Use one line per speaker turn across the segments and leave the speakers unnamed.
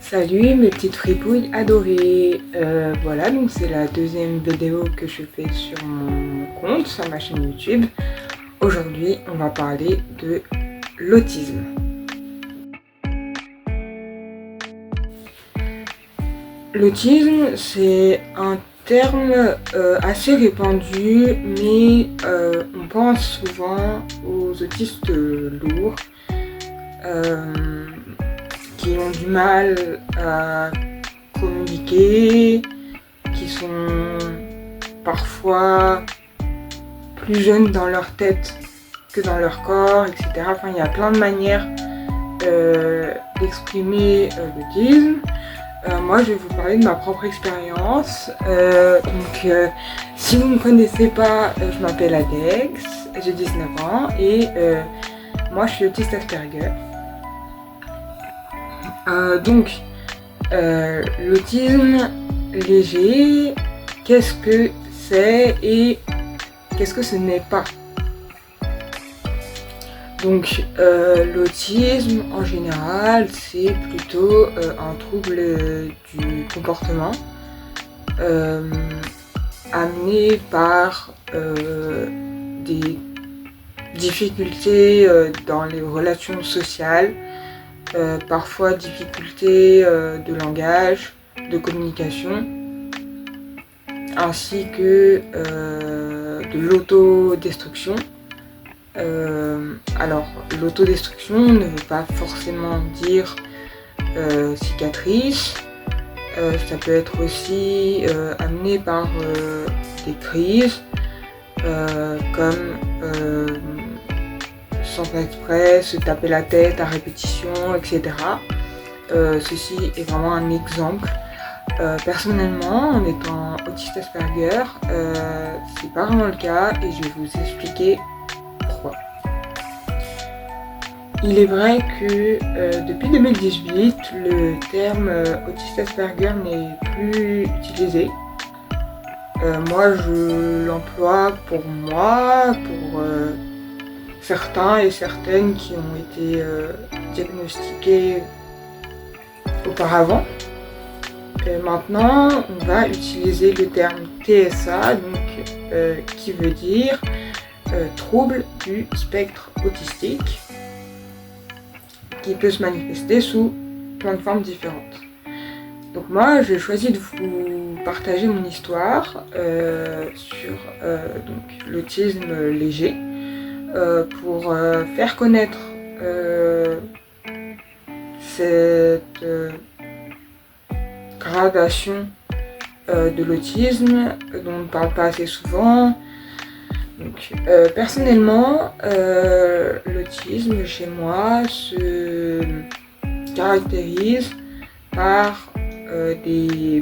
Salut mes petites fripouilles adorées. Voilà, donc c'est la deuxième vidéo que je fais sur mon compte, sur ma chaîne YouTube. Aujourd'hui, on va parler de l'autisme. L'autisme, c'est un terme assez répandu, mais on pense souvent aux autistes lourds qui ont du mal à communiquer, qui sont parfois plus jeunes dans leur tête que dans leur corps, etc. Enfin, il y a plein de manières d'exprimer l'autisme. Moi, je vais vous parler de ma propre expérience. Si vous ne me connaissez pas, je m'appelle Adex, j'ai 19 ans et moi, je suis autiste Asperger. L'autisme léger, qu'est-ce que c'est et qu'est-ce que ce n'est pas? Donc, l'autisme, en général, c'est plutôt un trouble du comportement amené par des difficultés dans les relations sociales, parfois difficultés de langage, de communication, ainsi que de l'autodestruction. Alors, l'autodestruction ne veut pas forcément dire cicatrice. Ça peut être aussi amené par des crises comme sans faire exprès, se taper la tête à répétition, etc. Ceci est vraiment un exemple. Personnellement, en étant autiste Asperger, c'est pas vraiment le cas et je vais vous expliquer pourquoi. Il est vrai que depuis 2018, le terme autiste Asperger n'est plus utilisé. Moi, je l'emploie pour moi, pour certains et certaines qui ont été diagnostiqués auparavant. Maintenant, on va utiliser le terme TSA, donc, qui veut dire trouble du spectre autistique, qui peut se manifester sous plein de formes différentes. Donc moi, j'ai choisi de vous partager mon histoire sur l'autisme léger pour faire connaître cette gradation de l'autisme dont on ne parle pas assez souvent. Donc, personnellement, l'autisme chez moi se caractérise par des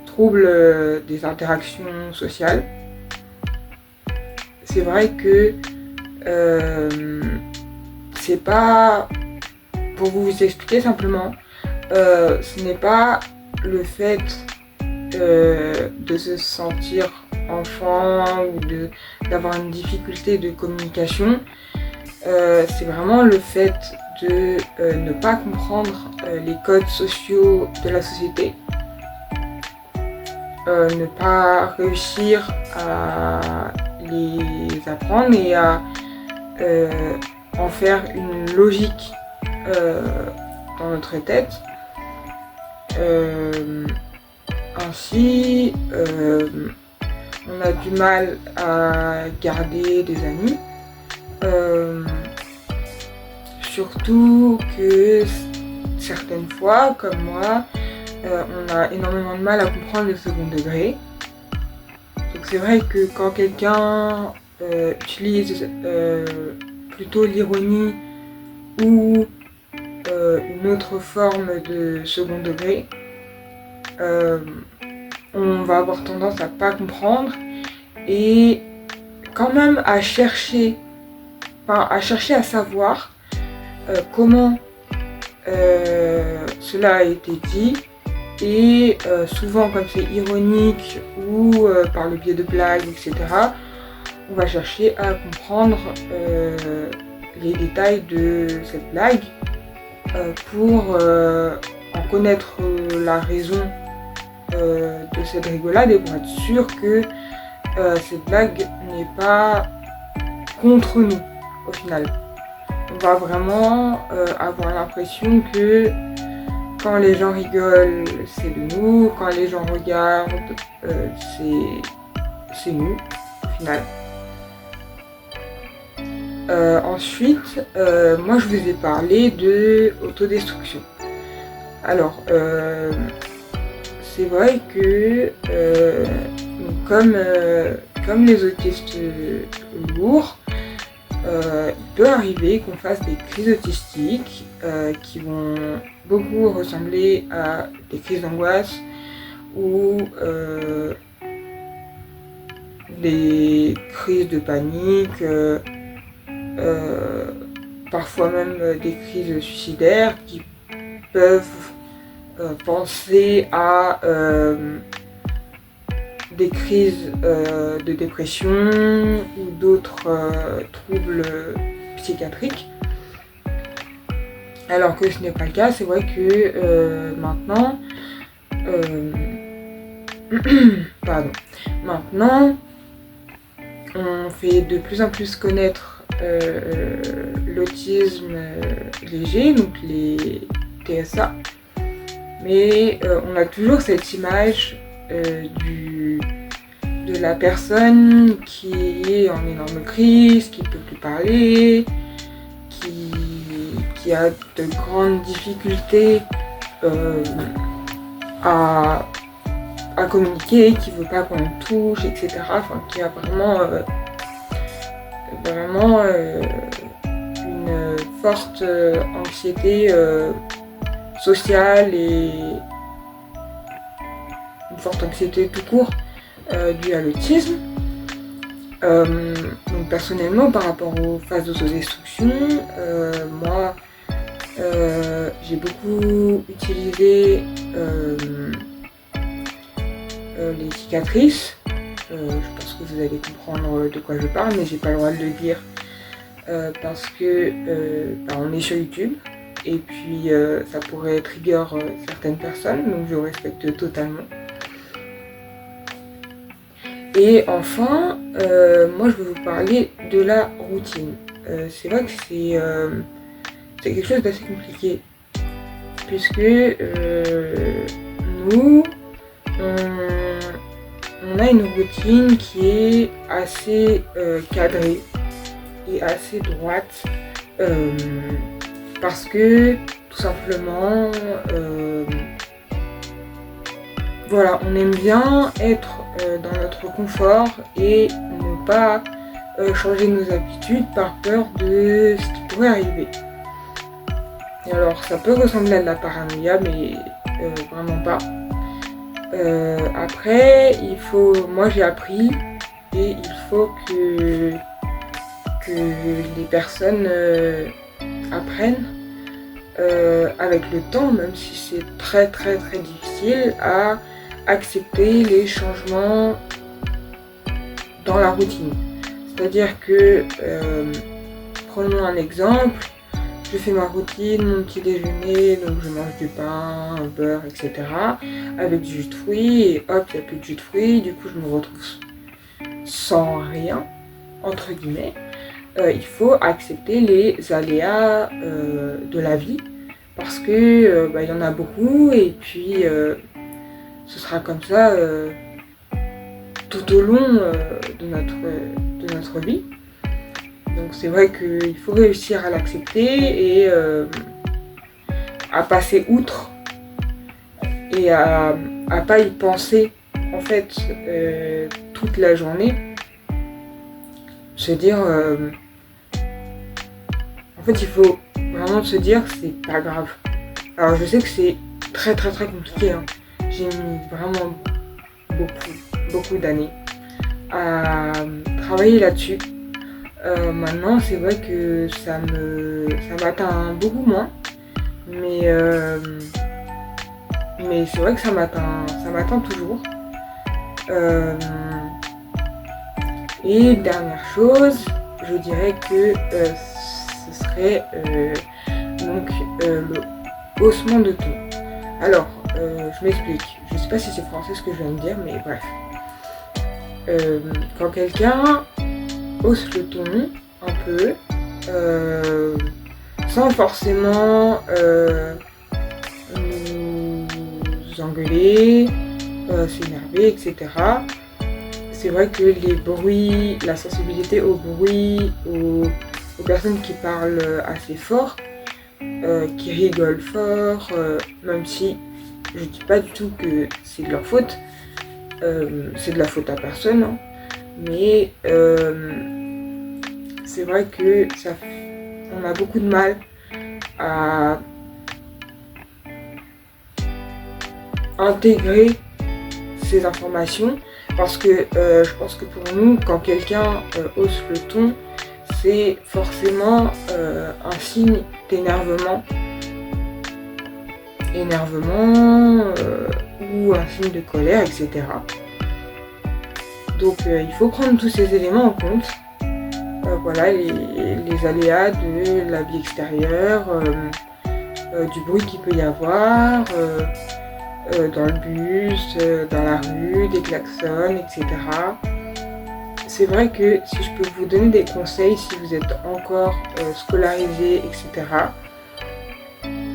troubles des interactions sociales. C'est vrai que c'est pas, pour vous expliquer simplement, ce n'est pas le fait de se sentir enfant ou d'avoir une difficulté de communication, c'est vraiment le fait de ne pas comprendre les codes sociaux de la société, ne pas réussir à les apprendre et à en faire une logique dans notre tête. Ainsi, on a du mal à garder des amis, surtout que certaines fois, comme moi, on a énormément de mal à comprendre le second degré. Donc c'est vrai que quand quelqu'un utilise plutôt l'ironie ou une autre forme de second degré, on va avoir tendance à pas comprendre et quand même à chercher à savoir comment cela a été dit, et souvent comme c'est ironique ou par le biais de blagues, etc., on va chercher à comprendre les détails de cette blague pour en connaître la raison de cette rigolade et pour être sûr que cette blague n'est pas contre nous au final. On va vraiment avoir l'impression que quand les gens rigolent, c'est de nous, quand les gens regardent, c'est nous au final. Ensuite, moi je vous ai parlé de autodestruction. Alors, c'est vrai que comme les autistes lourds, il peut arriver qu'on fasse des crises autistiques qui vont beaucoup ressembler à des crises d'angoisse ou des crises de panique, parfois même des crises suicidaires qui peuvent penser à des crises de dépression ou d'autres troubles psychiatriques. Alors que ce n'est pas le cas, c'est vrai que maintenant, maintenant, on fait de plus en plus connaître l'autisme léger, donc les TSA, mais on a toujours cette image de la personne qui est en énorme crise, qui ne peut plus parler, qui a de grandes difficultés à communiquer, qui ne veut pas qu'on le touche, etc. Enfin, qui a vraiment une forte anxiété sociale et une forte anxiété tout court due à l'autisme. Donc personnellement, par rapport aux phases d'autodestruction, moi j'ai beaucoup utilisé les cicatrices. Je pense que vous allez comprendre de quoi je parle, mais j'ai pas le droit de le dire parce que on est sur YouTube et puis ça pourrait trigger certaines personnes, donc je respecte totalement. Et enfin, moi je vais vous parler de la routine. C'est vrai que c'est quelque chose d'assez compliqué, puisque nous, on a une routine qui est assez cadrée et assez droite, parce que tout simplement, voilà, on aime bien être dans notre confort et ne pas changer nos habitudes par peur de ce qui pourrait arriver. Et alors ça peut ressembler à de la paranoïa, mais vraiment pas. Après, moi j'ai appris et il faut que les personnes apprennent avec le temps, même si c'est très très très difficile, à accepter les changements dans la routine. C'est-à-dire que, prenons un exemple, je fais ma routine, mon petit déjeuner, donc je mange du pain, un beurre, etc. avec du jus de fruits, et hop, il n'y a plus de jus de fruits, du coup je me retrouve sans rien, entre guillemets. Il faut accepter les aléas de la vie, parce que il y en a beaucoup, et puis ce sera comme ça tout au long de notre vie. Donc c'est vrai qu'il faut réussir à l'accepter et à passer outre et à pas y penser en fait toute la journée. Se dire en fait il faut vraiment se dire c'est pas grave. Alors je sais que c'est très très très compliqué, hein. J'ai mis vraiment beaucoup d'années à travailler là-dessus. Maintenant c'est vrai que ça m'atteint beaucoup moins, mais c'est vrai que ça m'atteint toujours. Et dernière chose, je dirais que ce serait donc le haussement de ton. Alors, je m'explique. Je ne sais pas si c'est français ce que je viens de dire, mais bref. Quand quelqu'un hausse le ton un peu, sans forcément nous engueuler, s'énerver, etc. C'est vrai que les bruits, la sensibilité aux bruits, aux personnes qui parlent assez fort, qui rigolent fort, même si je dis pas du tout que c'est de leur faute, c'est de la faute à personne, hein. Mais c'est vrai que on a beaucoup de mal à intégrer ces informations parce que je pense que pour nous, quand quelqu'un hausse le ton, c'est forcément un signe d'énervement, ou un signe de colère, etc. Donc il faut prendre tous ces éléments en compte. Voilà, les aléas de la vie extérieure, du bruit qu'il peut y avoir, dans le bus, dans la rue, des klaxons, etc. C'est vrai que si je peux vous donner des conseils, si vous êtes encore scolarisé, etc.,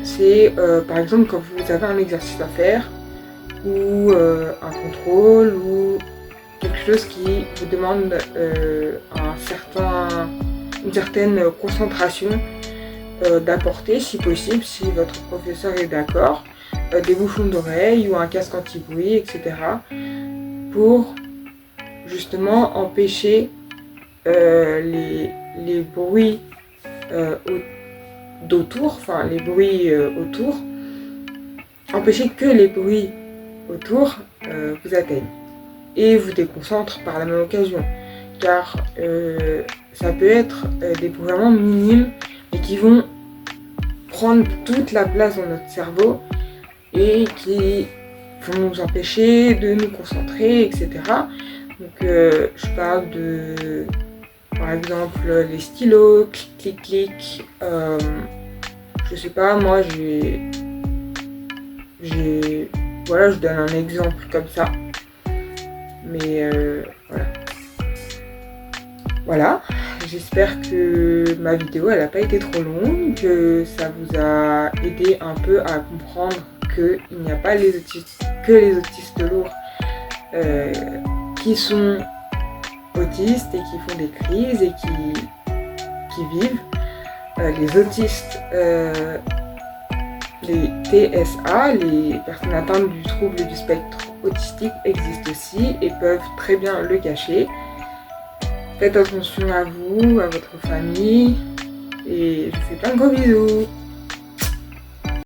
c'est par exemple quand vous avez un exercice à faire, ou un contrôle, ou quelque chose qui vous demande une certaine concentration d'apporter, si possible, si votre professeur est d'accord, des bouchons d'oreilles ou un casque anti-bruit, etc. pour justement empêcher les bruits d'autour, enfin les bruits autour, empêcher que les bruits autour vous atteignent et vous déconcentrent par la même occasion, car ça peut être des bruits vraiment minimes et qui vont prendre toute la place dans notre cerveau et qui vont nous empêcher de nous concentrer, etc. Donc je parle de, par exemple, les stylos, clic, clic, clic. Je sais pas, moi voilà, je donne un exemple comme ça. Mais voilà. Voilà, j'espère que ma vidéo elle n'a pas été trop longue, que ça vous a aidé un peu à comprendre qu'il n'y a pas que les autistes lourds qui sont autistes et qui font des crises et qui vivent. Les autistes, les TSA, les personnes atteintes du trouble du spectre autistique existent aussi et peuvent très bien le cacher. Faites attention à vous, à votre famille et je vous fais plein de gros bisous.